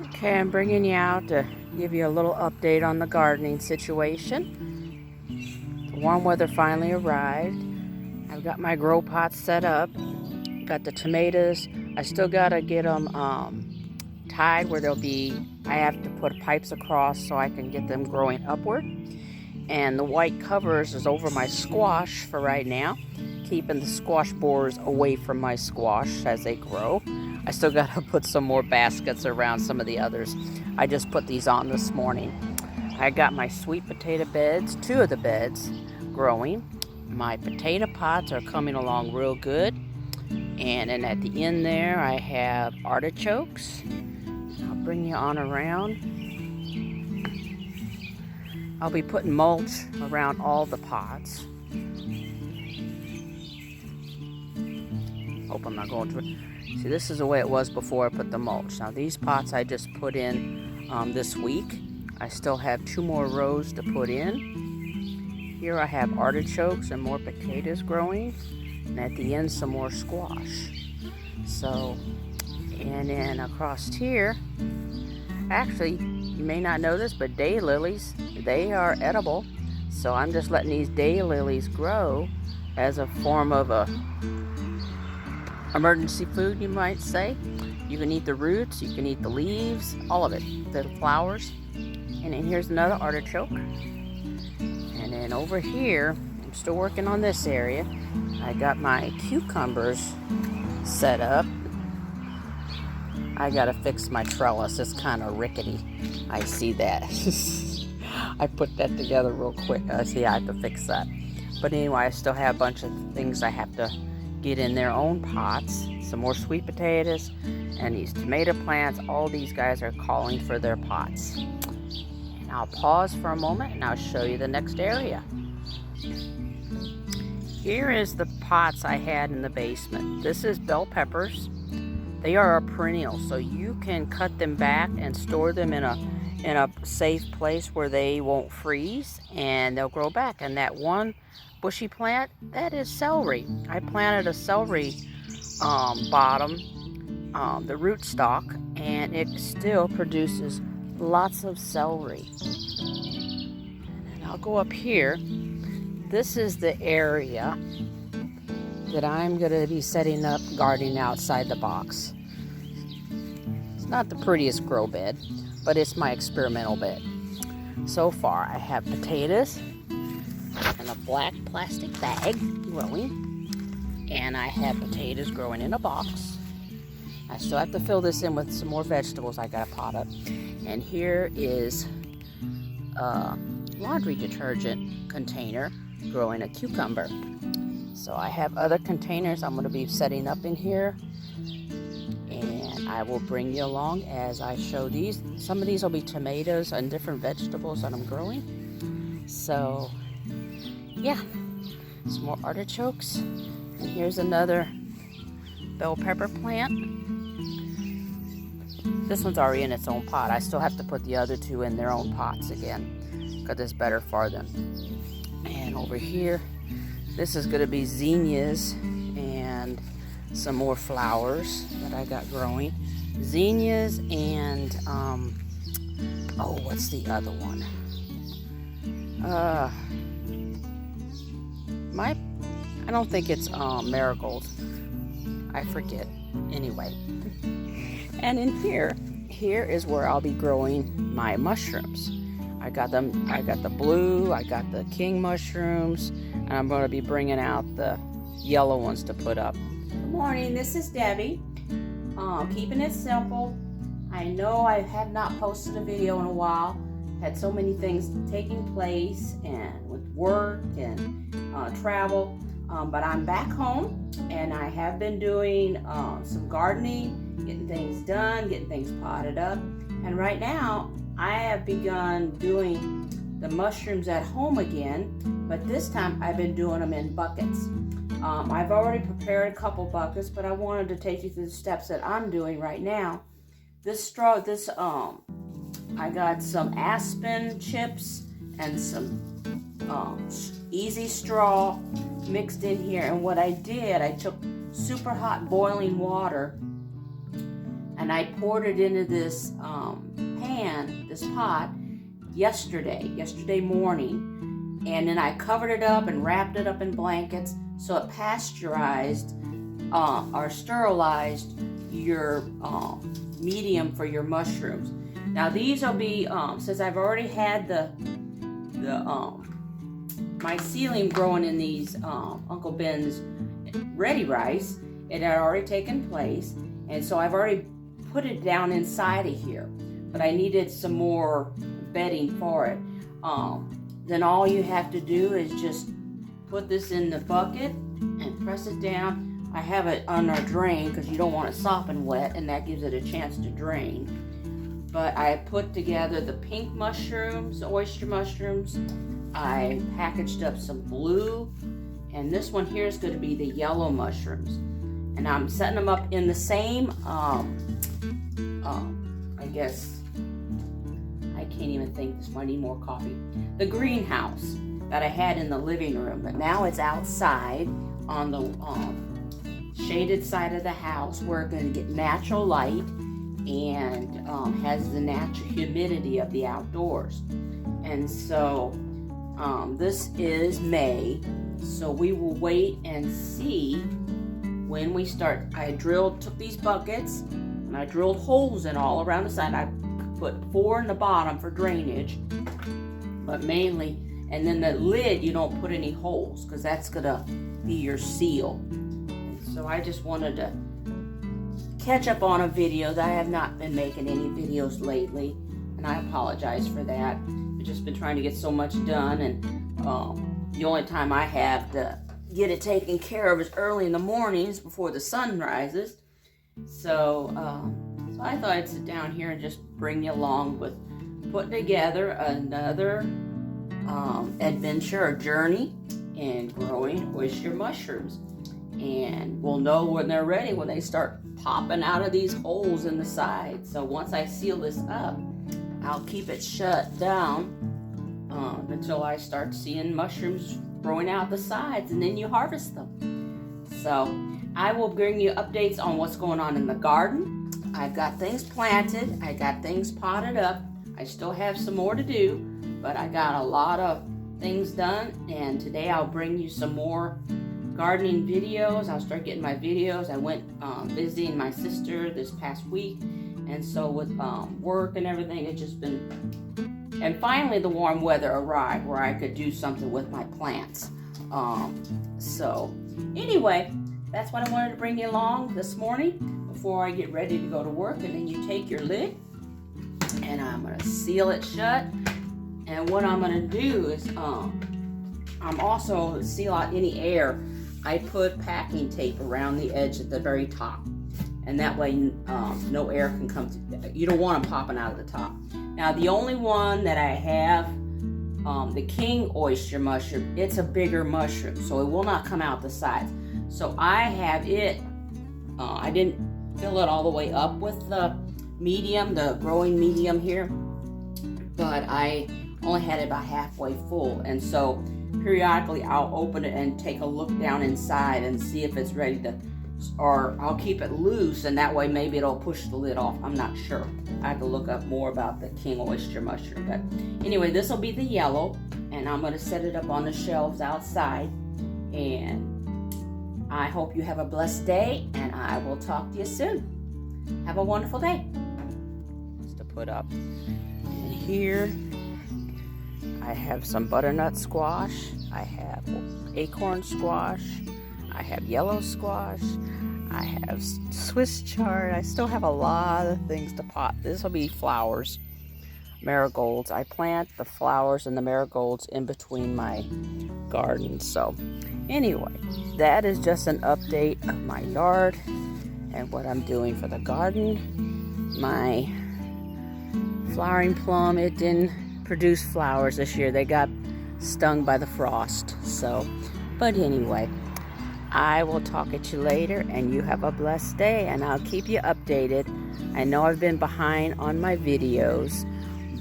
Okay, I'm bringing you out to give you a little update on the gardening situation. The warm weather finally arrived. I've got my grow pots set up. Got the tomatoes. I still gotta get them tied where I have to put pipes across so I can get them growing upward. And the white covers is over my squash for right now, keeping the squash borers away from my squash as they grow. I still gotta put some more baskets around some of the others. I just put these on this morning. I got my sweet potato beds, 2 of the beds growing. My potato pots are coming along real good. And then at the end there, I have artichokes. I'll bring you on around. I'll be putting mulch around all the pots. Hope I'm not going to. See, this is the way it was before I put the mulch. Now these pots I just put in this week. I still have 2 more rows to put in. Here I have artichokes and more potatoes growing. And at the end, some more squash. So, and then across here, actually, you may not know this, but daylilies, they are edible. So I'm just letting these daylilies grow as a form of a emergency food, you might say. You can eat the roots, you can eat the leaves, all of it, the flowers. And then here's another artichoke. And then over here, I'm still working on this area. I got my cucumbers set up. I gotta fix my trellis. It's kind of rickety. I see that. I put that together real quick. See, I have to fix that. But anyway, I still have a bunch of things I have to get in their own pots. Some more sweet potatoes and these tomato plants. All these guys are calling for their pots. And I'll pause for a moment and I'll show you the next area. Here is the pots I had in the basement. This is bell peppers. They are a perennial, so you can cut them back and store them in a safe place where they won't freeze and they'll grow back. And that one bushy plant, that is celery. I planted a celery bottom, the root stalk, and it still produces lots of celery. And I'll go up here. This is the area that I'm going to be setting up gardening outside the box. It's not the prettiest grow bed, but it's my experimental bed. So far, I have potatoes in a black plastic bag growing, and I have potatoes growing in a box. I still have to fill this in with some more vegetables I got to pot up. And here is a laundry detergent container growing a cucumber. So I have other containers I'm going to be setting up in here, and I will bring you along as I show these. Some of these will be tomatoes and different vegetables that I'm growing. So yeah, some more artichokes, and here's another bell pepper plant. This one's already in its own pot. I still have to put the other 2 in their own pots again because it's better for them. And over here, this is going to be zinnias and some more flowers that I got growing. Zinnias and, what's the other one? I don't think it's marigold. I forget. Anyway. And in here is where I'll be growing my mushrooms. I got the blue, I got the king mushrooms, and I'm going to be bringing out the yellow ones to put up. Good morning, this is Debbie. Keeping it simple. I know I have not posted a video in a while. Had so many things taking place, and with work and travel. But I'm back home, and I have been doing some gardening, getting things done, getting things potted up. And right now, I have begun doing the mushrooms at home again, but this time I've been doing them in buckets. I've already prepared a couple buckets, but I wanted to take you through the steps that I'm doing right now. I got some aspen chips and some easy straw mixed in here. And what I did, I took super hot boiling water and I poured it into this pan, this pot, yesterday morning, and then I covered it up and wrapped it up in blankets so it pasteurized or sterilized your medium for your mushrooms. Now these will be since I've already had the mycelium growing in these Uncle Ben's ready rice. It had already taken place, and so I've already put it down inside of here, but I needed some more bedding for it. Then all you have to do is just put this in the bucket and press it down. I have it on a drain because you don't want it sopping wet, and that gives it a chance to drain. But I put together the pink mushrooms, the oyster mushrooms. I packaged up some blue, and this one here is going to be the yellow mushrooms. And I'm setting them up in the same, I guess, I can't even think this one, I need more coffee. The greenhouse that I had in the living room, but now it's outside on the shaded side of the house where it's going to get natural light and has the natural humidity of the outdoors. And so this is May, so we will wait and see when we start. I took these buckets and I drilled holes in all around the side. I put 4 in the bottom for drainage, but mainly, and then the lid you don't put any holes because that's gonna be your seal. And so I just wanted to catch up on a video. I have not been making any videos lately, and I apologize for that. I've just been trying to get so much done, and the only time I have to get it taken care of is early in the mornings before the sun rises. So I thought I'd sit down here and just bring you along with putting together another adventure or journey in growing oyster mushrooms. And we'll know when they're ready when they start popping out of these holes in the side. So once I seal this up, I'll keep it shut down until I start seeing mushrooms growing out the sides, and then you harvest them. So I will bring you updates on what's going on in the garden. I've got things planted, I got things potted up. I still have some more to do, but I got a lot of things done, and today I'll bring you some more gardening videos. I'll start getting my videos. I went visiting my sister this past week, and so with work and everything, it's just been, and finally the warm weather arrived where I could do something with my plants. So anyway, that's what I wanted to bring you along this morning before I get ready to go to work. And then you take your lid, and I'm going to seal it shut. And what I'm going to do is I'm also seal out any air. I put packing tape around the edge at the very top, and that way no air can come through. You don't want them popping out of the top. Now the only one that I have, the king oyster mushroom, it's a bigger mushroom, so it will not come out the sides. So I have it, I didn't fill it all the way up with the medium, the growing medium here, but I only had it about halfway full. And so periodically I'll open it and take a look down inside and see if it's ready to, or I'll keep it loose, and that way maybe it'll push the lid off. I'm not sure. I have to look up more about the king oyster mushroom. But anyway, this will be the yellow, and I'm going to set it up on the shelves outside. And I hope you have a blessed day, and I will talk to you soon. Have a wonderful day. Just to put up. And here I have some butternut squash. I have acorn squash. I have yellow squash. I have Swiss chard. I still have a lot of things to pot. This will be flowers, marigolds. I plant the flowers and the marigolds in between my garden. So anyway, that is just an update of my yard and what I'm doing for the garden. My flowering plum, it didn't produce flowers this year. They got stung by the frost. So, but anyway, I will talk at you later, and you have a blessed day, and I'll keep you updated. I know I've been behind on my videos,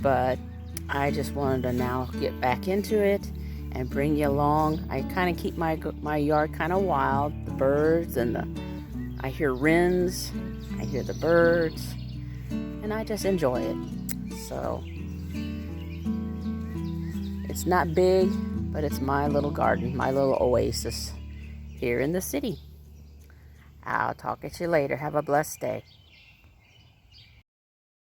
but I just wanted to now get back into it and bring you along. I kind of keep my yard kind of wild. The birds and I hear wrens. I hear the birds, and I just enjoy it. So it's not big, but it's my little garden, my little oasis here in the city. I'll talk at you later. Have a blessed day.